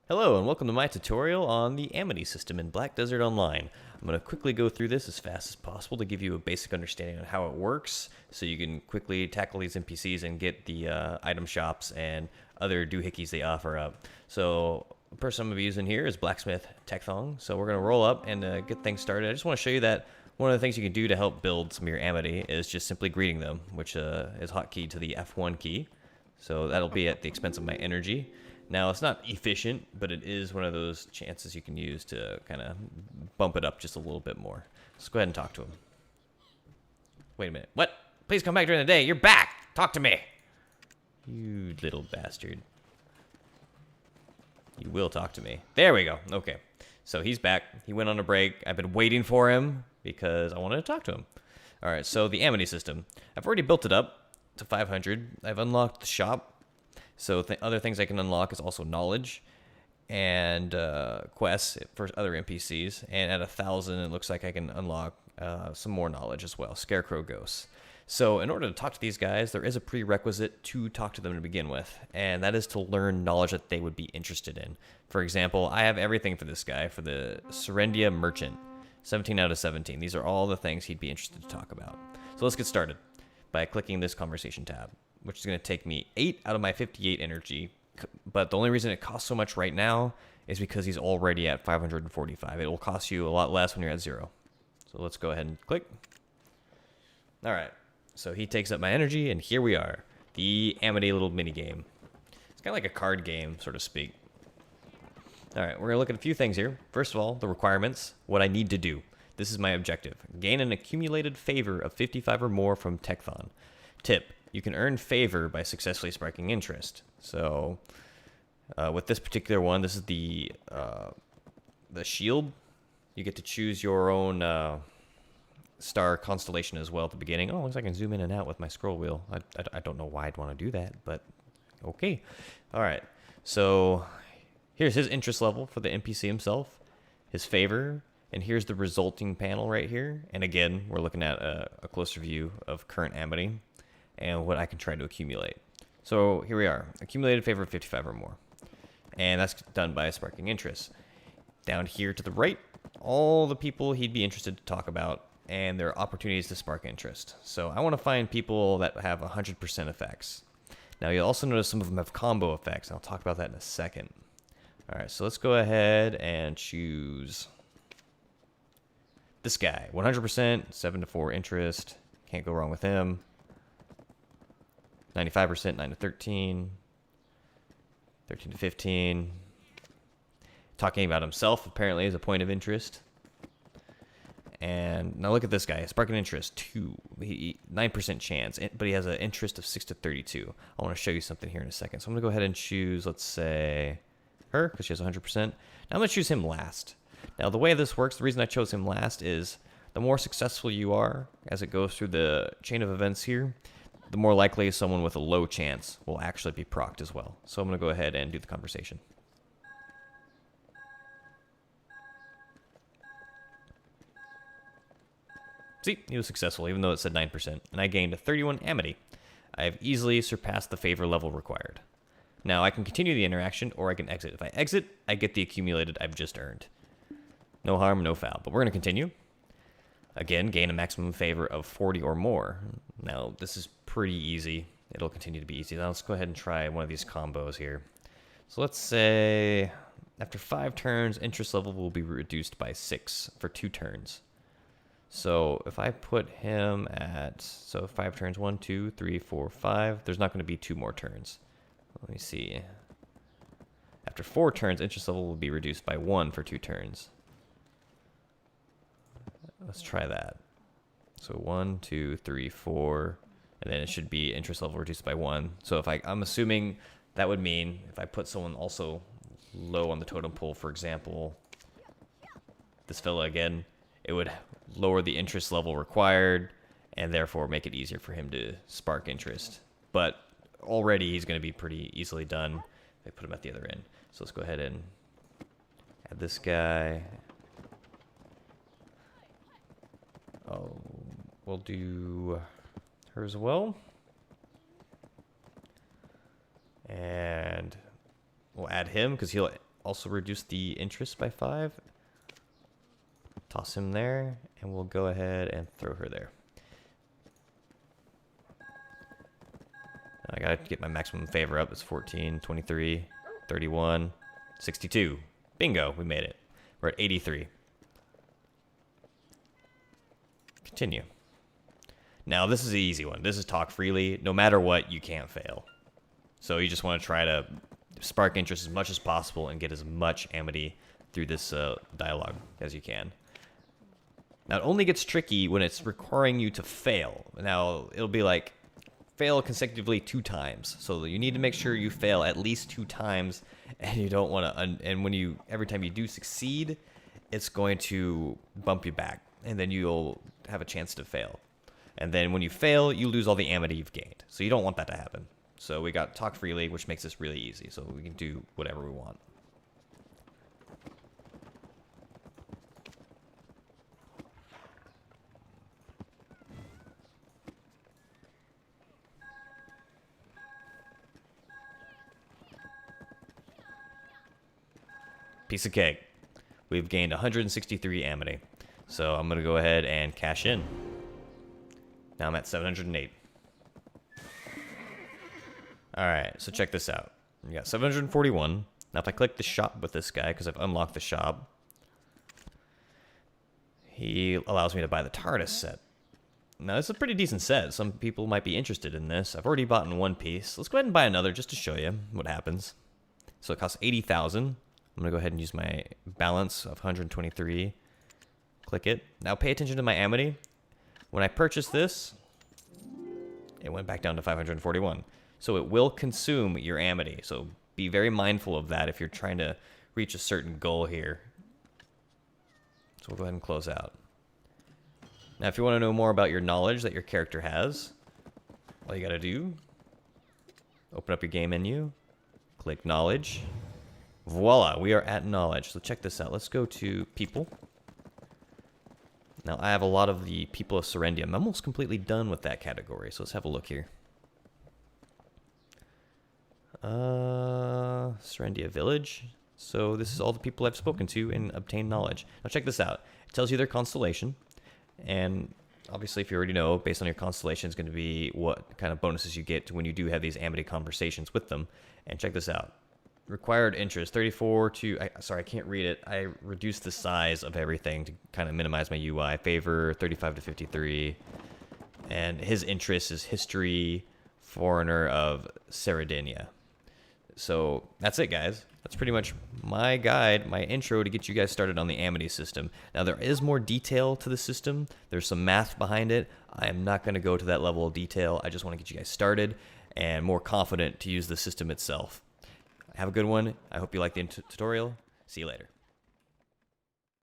Hello and welcome to my tutorial on the Amity system in Black Desert Online. I'm going to quickly go through this as fast as possible to give you a basic understanding on how it works so you can quickly tackle these NPCs and get the item shops and other doohickeys they offer up. So the person I'm going to be using here is Blacksmith Techthong. So we're going to roll up and get things started. I just want to show you that one of the things you can do to help build some of your Amity is just simply greeting them, which is hotkey to the F1 key. So that'll be at the expense of my energy. Now, it's not efficient, but it is one of those chances you can use to kind of bump it up just a little bit more. Let's go ahead and talk to him. Wait a minute. What? Please come back during the day. You're back. Talk to me. You little bastard. You will talk to me. There we go. Okay. So he's back. He went on a break. I've been waiting for him because I wanted to talk to him. All right, so the Amity system. I've already built it up to 500. I've unlocked the shop. So other things I can unlock is also knowledge and quests for other NPCs. And at 1,000, it looks like I can unlock some more knowledge as well. Scarecrow ghosts. So in order to talk to these guys, there is a prerequisite to talk to them to begin with, and that is to learn knowledge that they would be interested in. For example, I have everything for this guy, for the Serendia Merchant. 17 out of 17. These are all the things he'd be interested to talk about. So let's get started by clicking this conversation tab, which is going to take me 8 out of my 58 energy. But the only reason it costs so much right now is because he's already at 545. It will cost you a lot less when you're at 0. So let's go ahead and click. All right. So he takes up my energy, and here we are. The Amity little mini game. It's kind of like a card game, so to speak. All right, we're going to look at a few things here. First of all, the requirements, what I need to do. This is my objective. Gain an accumulated favor of 55 or more from Techthon. Tip. You can earn favor by successfully sparking interest. So with this particular one, this is the shield. You get to choose your own star constellation as well at the beginning. Oh, looks like I can zoom in and out with my scroll wheel. I don't know why I'd want to do that, but okay. All right. So here's his interest level for the NPC himself, his favor, and here's the resulting panel right here. And again, we're looking at a closer view of current Amity and what I can try to accumulate. So here we are, accumulated favor of 55 or more. And that's done by sparking interest. Down here to the right, all the people he'd be interested to talk about and their opportunities to spark interest. So I want to find people that have 100% effects. Now you'll also notice some of them have combo effects. I'll talk about that in a second. All right, so let's go ahead and choose this guy. 100%, 7 to 4 interest. Can't go wrong with him. 95%, 9 to 13. 13 to 15. Talking about himself apparently is a point of interest. And now look at this guy, sparking interest 2, 9% chance, but he has an interest of 6 to 32. I want to show you something here in a second. So I'm gonna go ahead and choose, let's say, her, because she has 100%. Now I'm gonna choose him last. Now the way this works, the reason I chose him last is the more successful you are as it goes through the chain of events here, the more likely someone with a low chance will actually be procced as well. So I'm gonna go ahead and do the conversation. See, he was successful, even though it said 9%, and I gained 31 Amity. I have easily surpassed the favor level required. Now, I can continue the interaction, or I can exit. If I exit, I get the accumulated I've just earned. No harm, no foul, but we're going to continue. Again, gain a maximum favor of 40 or more. Now, this is pretty easy. It'll continue to be easy. Now, let's go ahead and try one of these combos here. So let's say, after 5 turns, interest level will be reduced by 6 for 2 turns. So if I put him at, so 5 turns, 1, 2, 3, 4, 5, there's not going to be 2 more turns. Let me see. After 4 turns, interest level will be reduced by 1 for 2 turns. Let's try that. So 1, 2, 3, 4, and then it should be interest level reduced by 1. So if I'm assuming that would mean if I put someone also low on the totem pole, for example, this fella again, it would lower the interest level required and therefore make it easier for him to spark interest. But already he's going to be pretty easily done if I put him at the other end. So let's go ahead and add this guy. Oh, we'll do her as well. And we'll add him because he'll also reduce the interest by 5. Toss him there, and we'll go ahead and throw her there. I gotta get my maximum favor up. It's 14, 23, 31, 62. Bingo, we made it. We're at 83. Continue. Now, this is the easy one. This is talk freely. No matter what, you can't fail. So you just want to try to spark interest as much as possible and get as much amity through this dialogue as you can. Now, it only gets tricky when it's requiring you to fail. Now, it'll be like, fail consecutively 2 times. So you need to make sure you fail at least 2 times, and you don't want to, and when you, every time you do succeed, it's going to bump you back, and then you'll have a chance to fail. And then when you fail, you lose all the amity you've gained. So you don't want that to happen. So we got talk freely, which makes this really easy. So we can do whatever we want. Piece of cake. We've gained 163 amity. So I'm going to go ahead and cash in. Now I'm at 708. Alright, so check this out. We got 741. Now if I click the shop with this guy, because I've unlocked the shop, he allows me to buy the TARDIS set. Now this is a pretty decent set. Some people might be interested in this. I've already bought in one piece. Let's go ahead and buy another just to show you what happens. So it costs 80,000. I'm going to go ahead and use my balance of 123. Click it. Now pay attention to my amity. When I purchased this, it went back down to 541. So it will consume your amity. So be very mindful of that if you're trying to reach a certain goal here. So we'll go ahead and close out. Now if you want to know more about your knowledge that your character has, all you got to do, open up your game menu, click knowledge. Voila, we are at knowledge. So check this out. Let's go to people. Now, I have a lot of the people of Serendia. I'm almost completely done with that category, so let's have a look here. Serendia Village. So this is all the people I've spoken to and obtained knowledge. Now check this out. It tells you their constellation, and obviously if you already know, based on your constellation, it's going to be what kind of bonuses you get when you do have these Amity conversations with them. And check this out. Required interest, 34 to, sorry, I can't read it. I reduced the size of everything to kind of minimize my UI. Favor, 35 to 53. And his interest is history, foreigner of Sardinia. So that's it, guys. That's pretty much my guide, my intro to get you guys started on the Amity system. Now, there is more detail to the system. There's some math behind it. I am not going to go to that level of detail. I just want to get you guys started and more confident to use the system itself. Have a good one. I hope you liked the tutorial. See you later.